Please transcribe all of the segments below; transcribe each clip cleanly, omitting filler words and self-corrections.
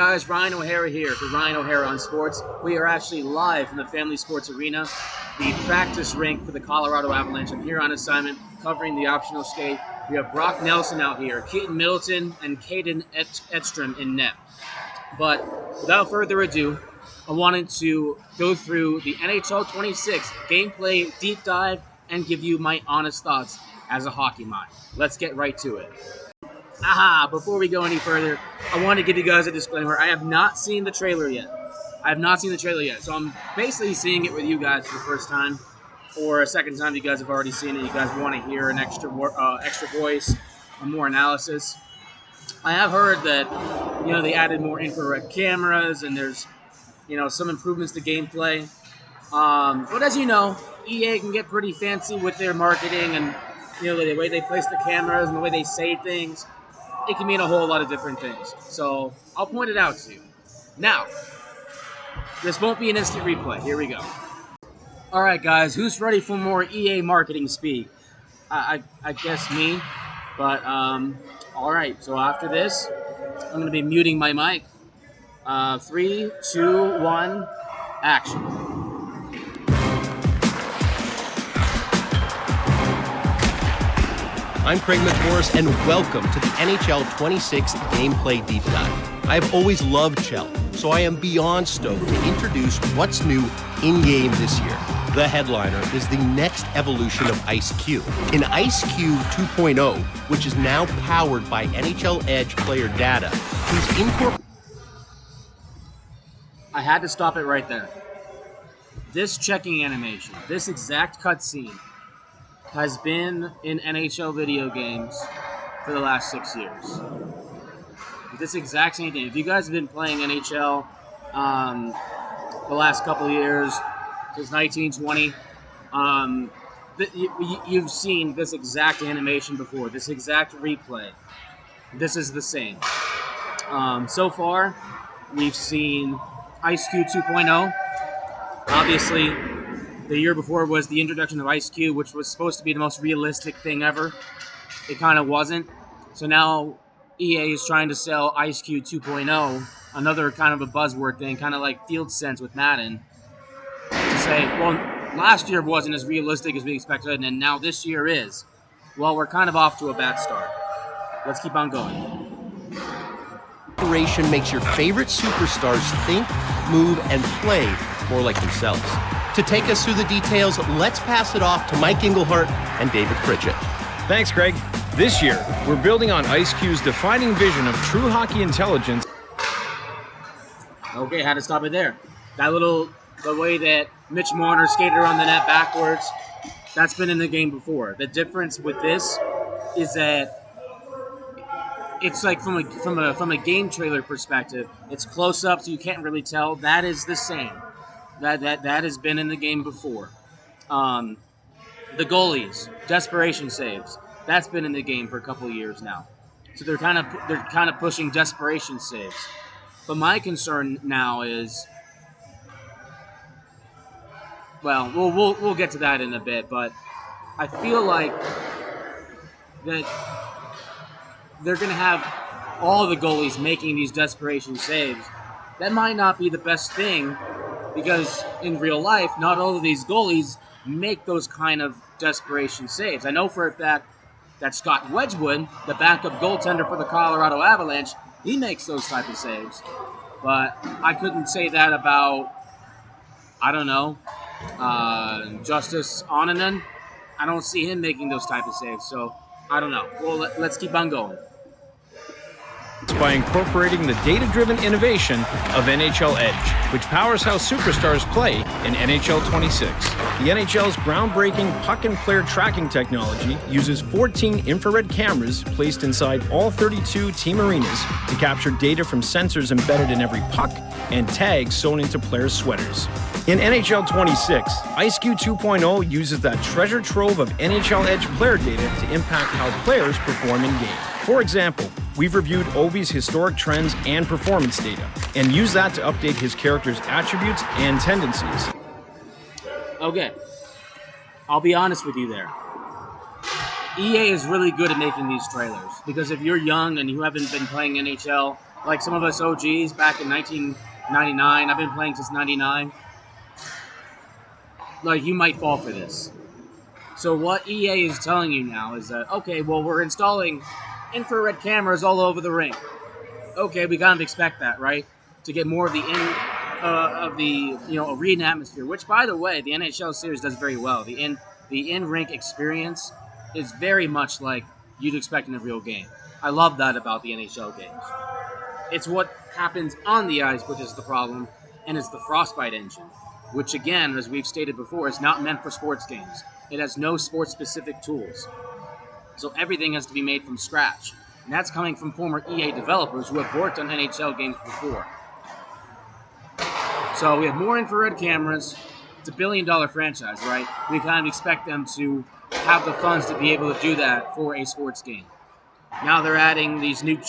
guys? Ryan O'Hara here for Ryan O'Hara on Sports. We are actually live from the Family Sports Arena, the practice rink for the Colorado Avalanche. I'm here on assignment covering the optional skate. We have Brock Nelson out here, Keaton Middleton, and Caden Edstrom in net. But without further ado, I wanted to go through the NHL 26 gameplay deep dive and give you my honest thoughts as a hockey mind. Let's get right to it. Before we go any further, I want to give you guys a disclaimer. I have not seen the trailer yet. So I'm basically seeing it with you guys for the first time, or a second time you guys have already seen it. You guys want to hear an extra voice, more analysis. I have heard that, they added more infrared cameras and there's, some improvements to gameplay. But as you know, EA can get pretty fancy with their marketing and, the way they place the cameras and the way they say things. It can mean a whole lot of different things. So I'll point it out to you. Now, this won't be an instant replay. Here we go. All right, guys, who's ready for more EA marketing speak? I guess me. But, all right. So after this, I'm going to be muting my mic. 3, 2, 1, action. I'm Craig McMorris, and welcome to the NHL 26 Gameplay Deep Dive. I've always loved Chell, so I am beyond stoked to introduce what's new in-game this year. The headliner is the next evolution of IceQ. In IceQ 2.0, which is now powered by NHL Edge player data, whose incorporation... I had to stop it right there. This checking animation, this exact cutscene, has been in NHL video games for the last 6 years. This exact same thing. If you guys have been playing NHL the last couple of years, since 1920, you've seen this exact animation before, this exact replay. This is the same. So far, we've seen IceQ 2.0. Obviously, the year before was the introduction of IceQ, which was supposed to be the most realistic thing ever. It kind of wasn't. So now EA is trying to sell IceQ 2.0, another kind of a buzzword thing, kind of like Field Sense with Madden, to say, well, last year wasn't as realistic as we expected, and now this year is. Well, we're kind of off to a bad start. Let's keep on going. Incorporation makes your favorite superstars think, move, and play more like themselves. To take us through the details, let's pass it off to Mike Englehart and David Pritchett. Thanks, Craig. This year, we're building on IceQ's defining vision of true hockey intelligence. Okay, had to stop it there. The way that Mitch Marner skated around the net backwards, that's been in the game before. The difference with this is that it's like from a game trailer perspective, it's close up, so you can't really tell. That is the same. That has been in the game before. The goalies, desperation saves. That's been in the game for a couple of years now. So they're kind of pushing desperation saves. But my concern now is, well, we'll get to that in a bit. But I feel like that they're going to have all the goalies making these desperation saves. That might not be the best thing, because in real life, not all of these goalies make those kind of desperation saves. I know for a fact that Scott Wedgwood, the backup goaltender for the Colorado Avalanche, he makes those type of saves. But I couldn't say that about, Justice Onanen. I don't see him making those type of saves, so I don't know. Well, let's keep on going. By incorporating the data-driven innovation of NHL Edge, which powers how superstars play in NHL 26. The NHL's groundbreaking puck and player tracking technology uses 14 infrared cameras placed inside all 32 team arenas to capture data from sensors embedded in every puck and tags sewn into players' sweaters. In NHL 26, IceQ 2.0 uses that treasure trove of NHL Edge player data to impact how players perform in-game. For example, we've reviewed Ovi's historic trends and performance data, and use that to update his character's attributes and tendencies. Okay, I'll be honest with you there. EA is really good at making these trailers, because if you're young and you haven't been playing NHL like some of us OGs back in 1999, I've been playing since 99, like you might fall for this. So what EA is telling you now is that, okay, well, we're installing infrared cameras all over the rink. Okay, we kind of expect that, right? To get more of the arena atmosphere, which, by the way, the NHL series does very well. The in-rink experience is very much like you'd expect in a real game. I love that about the NHL games. It's what happens on the ice which is the problem, and it's the Frostbite engine, which, again, as we've stated before, is not meant for sports games. It has no sports-specific tools. So everything has to be made from scratch. And that's coming from former EA developers who have worked on NHL games before. So we have more infrared cameras. It's a billion-dollar franchise, right? We kind of expect them to have the funds to be able to do that for a sports game. Now they're adding these new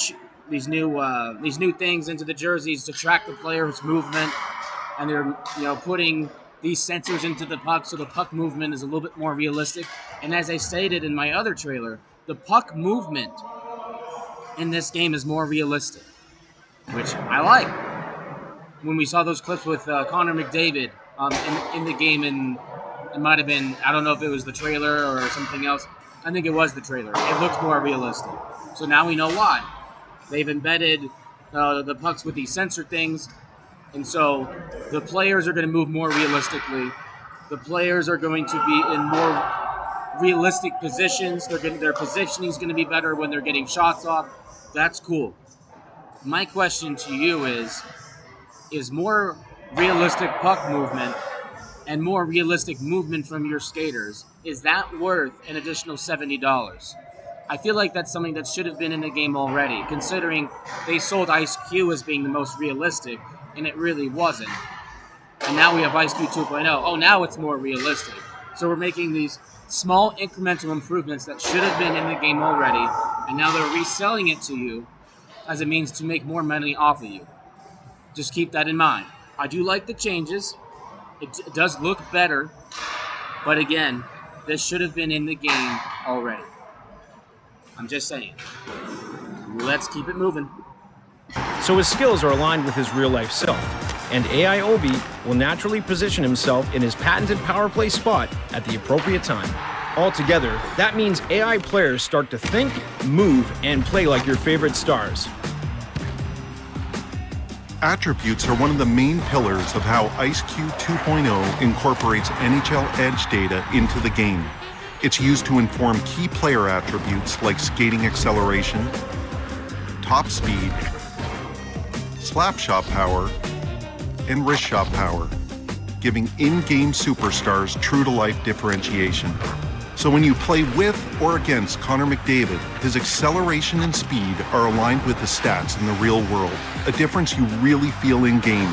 things into the jerseys to track the player's movement, and they're putting these sensors into the puck so the puck movement is a little bit more realistic. And as I stated in my other trailer, the puck movement in this game is more realistic, which I like. When we saw those clips with Connor McDavid in the game, and it might have been, I don't know if it was the trailer or something else. I think it was the trailer. It looks more realistic. So now we know why. They've embedded the pucks with these sensor things, and so the players are going to move more realistically. The players are going to be in more realistic positions. Their positioning is going to be better when they're getting shots off. That's cool. My question to you is more realistic puck movement and more realistic movement from your skaters, is that worth an additional $70? I feel like that's something that should have been in the game already, considering they sold Ice Q as being the most realistic, and it really wasn't. And now we have Ice Q 2.0. Oh, now it's more realistic. So we're making these small incremental improvements that should have been in the game already, and now they're reselling it to you as a means to make more money off of you. Just keep that in mind. I do like the changes. It does look better, but again, this should have been in the game already. I'm just saying. Let's keep it moving. So his skills are aligned with his real-life self, and AI Obi will naturally position himself in his patented power play spot at the appropriate time. Altogether, that means AI players start to think, move, and play like your favorite stars. Attributes are one of the main pillars of how IceQ 2.0 incorporates NHL Edge data into the game. It's used to inform key player attributes like skating acceleration, top speed, slap shot power, and wrist shot power, giving in-game superstars true-to-life differentiation. So when you play with or against Connor McDavid, his acceleration and speed are aligned with the stats in the real world, a difference you really feel in-game.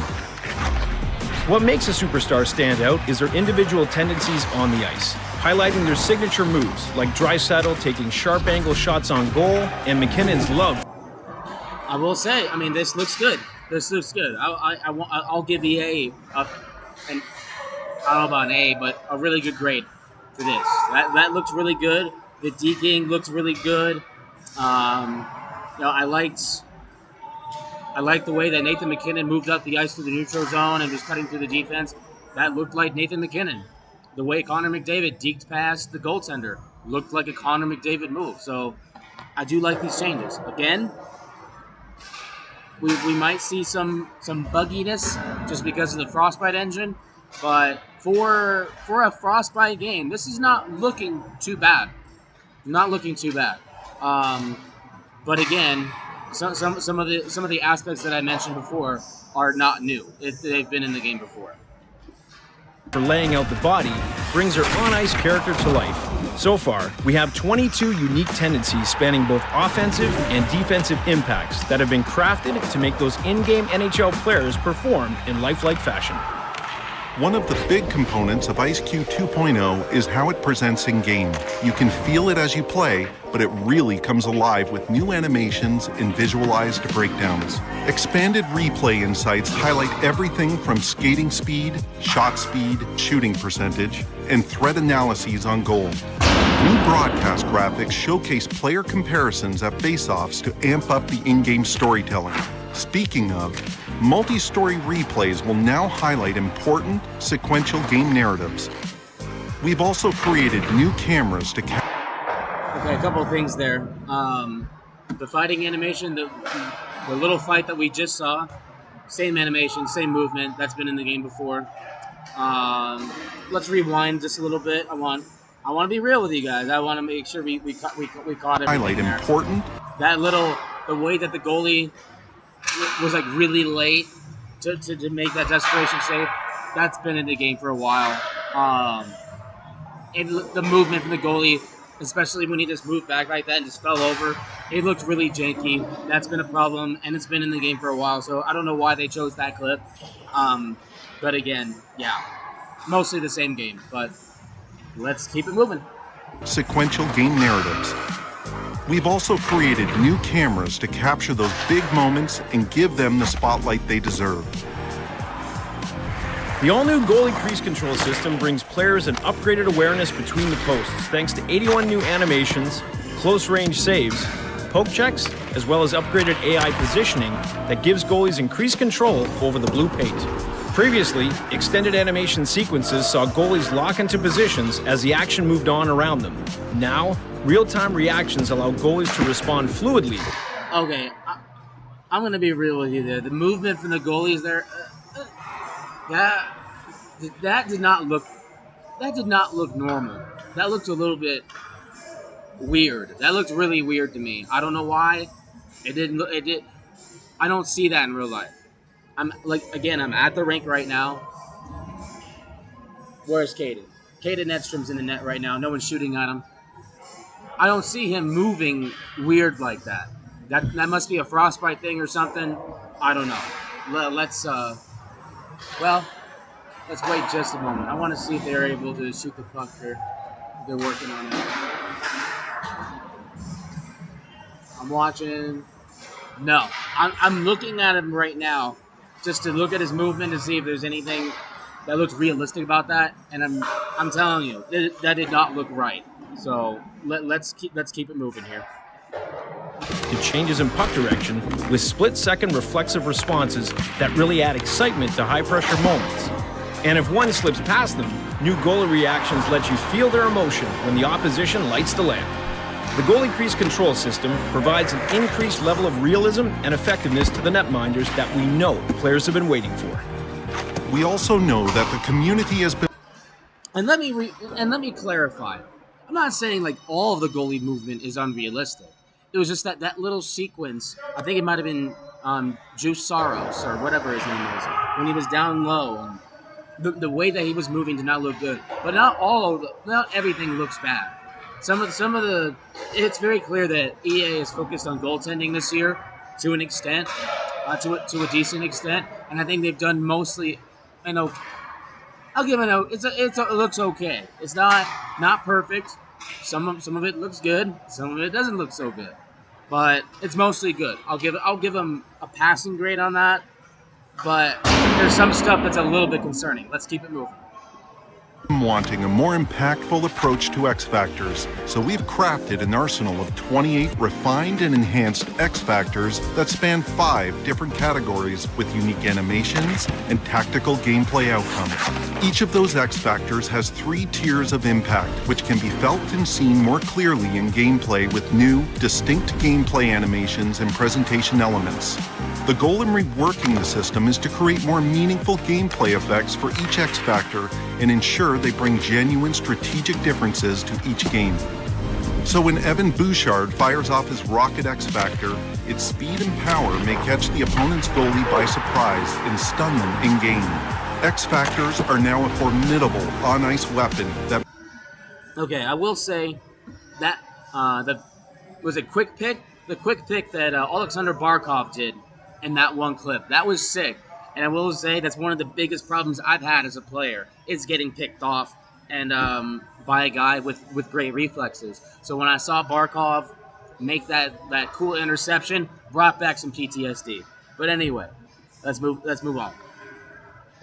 What makes a superstar stand out is their individual tendencies on the ice, highlighting their signature moves, like Draisaitl taking sharp angle shots on goal, and McKinnon's love. I will say, I mean, this looks good. This looks good. I'll give EA I don't know about an A, but a really good grade for this. That looks really good. The deking looks really good. I liked the way that Nathan McKinnon moved up the ice to the neutral zone and was cutting through the defense. That looked like Nathan McKinnon. The way Connor McDavid deked past the goaltender looked like a Connor McDavid move. So I do like these changes. Again, we might see some bugginess just because of the Frostbite engine, but for a Frostbite game, this is not looking too bad. Not looking too bad. But again, some of the aspects that I mentioned before are not new. They've been in the game before. For laying out the body brings her on-ice character to life. So far, we have 22 unique tendencies spanning both offensive and defensive impacts that have been crafted to make those in-game NHL players perform in lifelike fashion. One of the big components of IceQ 2.0 is how it presents in-game. You can feel it as you play, but it really comes alive with new animations and visualized breakdowns. Expanded replay insights highlight everything from skating speed, shot speed, shooting percentage, and threat analyses on goal. New broadcast graphics showcase player comparisons at face-offs to amp up the in-game storytelling. Speaking of, multi-story replays will now highlight important sequential game narratives. We've also created new cameras to Okay, a couple of things there. The fighting animation, the little fight that we just saw, same animation, same movement. That's been in the game before. Let's rewind just a little bit. I want to be real with you guys. I want to make sure we caught everything highlight there. important. The way that the goalie was like really late to make that desperation save. That's been in the game for a while. And the movement from the goalie, especially when he just moved back like that and just fell over, it looked really janky. That's been a problem, and it's been in the game for a while, so I don't know why they chose that clip. But again, yeah, mostly the same game, but let's keep it moving. Sequential game narratives. We've also created new cameras to capture those big moments and give them the spotlight they deserve. The all-new goalie crease control system brings players an upgraded awareness between the posts thanks to 81 new animations, close-range saves, poke checks, as well as upgraded AI positioning that gives goalies increased control over the blue paint. Previously, extended animation sequences saw goalies lock into positions as the action moved on around them. Now, real-time reactions allow goalies to respond fluidly. Okay, I'm going to be real with you there. The movement from the goalies there... That did not look normal. That looked a little bit weird. That looked really weird to me. I don't know why. It did. I don't see that in real life. I'm at the rink right now. Where's Caden? Caden Edstrom's in the net right now. No one's shooting at him. I don't see him moving weird like that. That must be a frostbite thing or something. I don't know. Let's wait just a moment. I want to see if they're able to shoot the puck. They're working on it. I'm watching. No, I'm looking at him right now, just to look at his movement to see if there's anything that looks realistic about that. And I'm telling you, that did not look right. So let's keep it moving here. To changes in puck direction with split-second reflexive responses that really add excitement to high-pressure moments. And if one slips past them, new goalie reactions let you feel their emotion when the opposition lights the lamp. The goalie crease control system provides an increased level of realism and effectiveness to the netminders that we know players have been waiting for. We also know that the community has been... And let me clarify. I'm not saying like all of the goalie movement is unrealistic. It was just that little sequence, I think it might have been Juice Soros or whatever his name is, when he was down low. And the way that he was moving did not look good. But not everything looks bad. Some of the it's very clear that EA is focused on goaltending this year to an extent, to a decent extent, and I think they've done mostly an okay. I'll give it it looks okay. It's not perfect. Some of it looks good. Some of it doesn't look so good. But it's mostly good. I'll give them a passing grade on that. But there's some stuff that's a little bit concerning. Let's keep it moving. Wanting a more impactful approach to X Factors, so we've crafted an arsenal of 28 refined and enhanced X Factors that span 5 different categories with unique animations and tactical gameplay outcomes. Each of those X Factors has 3 tiers of impact, which can be felt and seen more clearly in gameplay with new, distinct gameplay animations and presentation elements. The goal in reworking the system is to create more meaningful gameplay effects for each X Factor and ensure they bring genuine strategic differences to each game. So when Evan Bouchard fires off his Rocket X Factor, its speed and power may catch the opponent's goalie by surprise and stun them in-game. X Factors are now a formidable on-ice weapon that... Okay, I will say that was a quick pick. The quick pick that Alexander Barkov did in that one clip. That was sick. And I will say that's one of the biggest problems I've had as a player is getting picked off and by a guy with great reflexes. So when I saw Barkov make that cool interception, brought back some PTSD. But anyway, let's move on.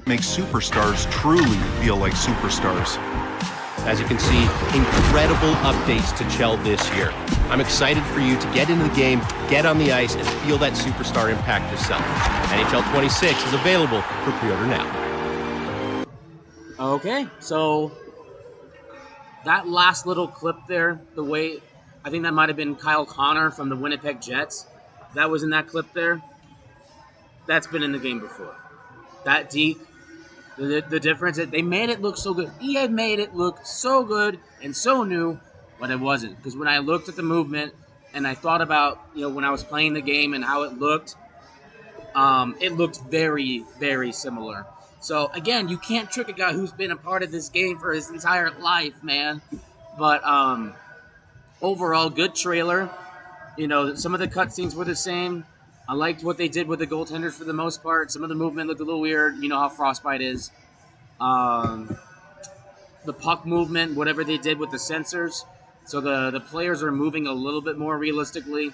Make superstars truly feel like superstars. As you can see, incredible updates to Chell this year. I'm excited for you to get into the game, get on the ice, and feel that superstar impact yourself. NHL 26 is available for pre-order now. Okay, so that last little clip there, the way, I think that might have been Kyle Connor from the Winnipeg Jets. That was in that clip there. That's been in the game before. That deep, the difference, they made it look so good. EA made it look so good and so new, but it wasn't. Because when I looked at the movement and I thought about, when I was playing the game and how it looked very, very similar. So, again, you can't trick a guy who's been a part of this game for his entire life, man. But overall, good trailer. Some of the cutscenes were the same. I liked what they did with the goaltenders for the most part. Some of the movement looked a little weird. You know how Frostbite is. The puck movement, whatever they did with the sensors. So the players are moving a little bit more realistically.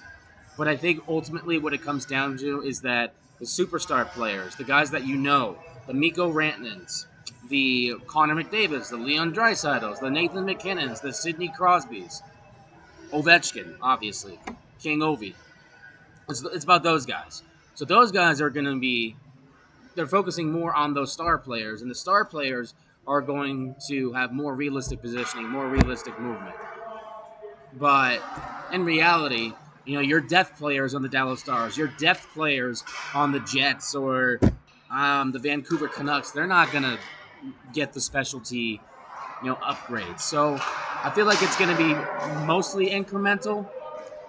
But I think ultimately what it comes down to is that the superstar players, the guys that the Mikko Rantanens, the Connor McDavids, the Leon Draisaitl's, the Nathan McKinnons, the Sidney Crosbys, Ovechkin, obviously, King Ovi. It's about those guys. So those guys are going to be, they're focusing more on those star players, and the star players are going to have more realistic positioning, more realistic movement. But in reality, your depth players on the Dallas Stars, your depth players on the Jets or the Vancouver Canucks, they're not going to get the specialty, upgrades. So I feel like it's going to be mostly incremental,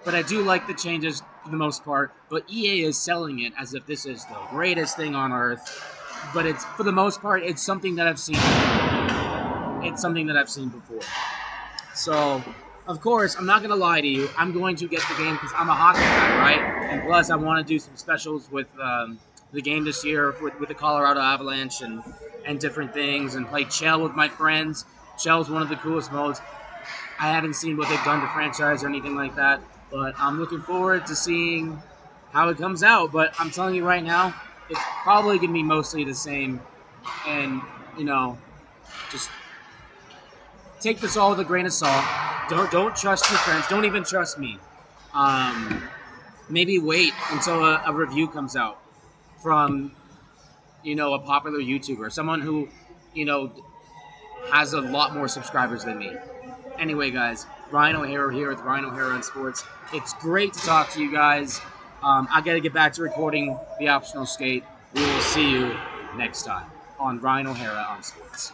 but I do like the changes for the most part. But EA is selling it as if this is the greatest thing on earth. But it's, for the most part, it's something that I've seen before. It's something that I've seen before. So, of course, I'm not going to lie to you. I'm going to get the game because I'm a hockey guy, right? And plus, I want to do some specials with the game this year with the Colorado Avalanche and different things, and play Chell with my friends. Chell's one of the coolest modes. I haven't seen what they've done to franchise or anything like that, but I'm looking forward to seeing how it comes out. But I'm telling you right now, it's probably going to be mostly the same. And, just take this all with a grain of salt. Don't trust your friends. Don't even trust me. Maybe wait until a review comes out from, a popular YouTuber, someone who, has a lot more subscribers than me. Anyway, guys, Ryan O'Hara here with Ryan O'Hara on Sports. It's great to talk to you guys. I got to get back to recording the optional skate. We will see you next time on Ryan O'Hara on Sports.